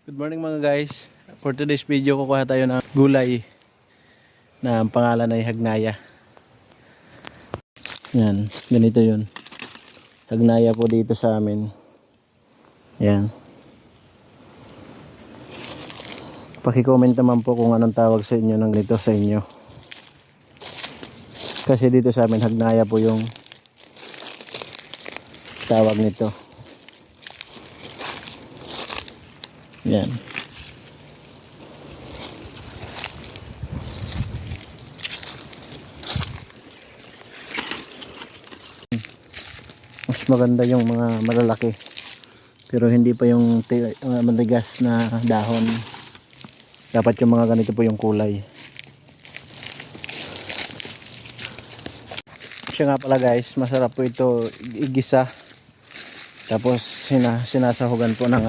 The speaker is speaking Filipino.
Good morning mga guys. For today's video kukuha tayo ng gulay na ang pangalan ay hagnaya. Yan, ganito yun. Hagnaya po dito sa amin. Yan. Paki-comment naman po kung anong tawag sa inyo ng ganito sa inyo. Kasi dito sa amin hagnaya po yung tawag nito. Yan. Mas maganda yung mga malalaki. Pero hindi pa yung matigas na dahon. Dapat yung mga ganito po yung kulay. Siya nga pala guys, masarap po ito igisa. Tapos sinasahugan po ng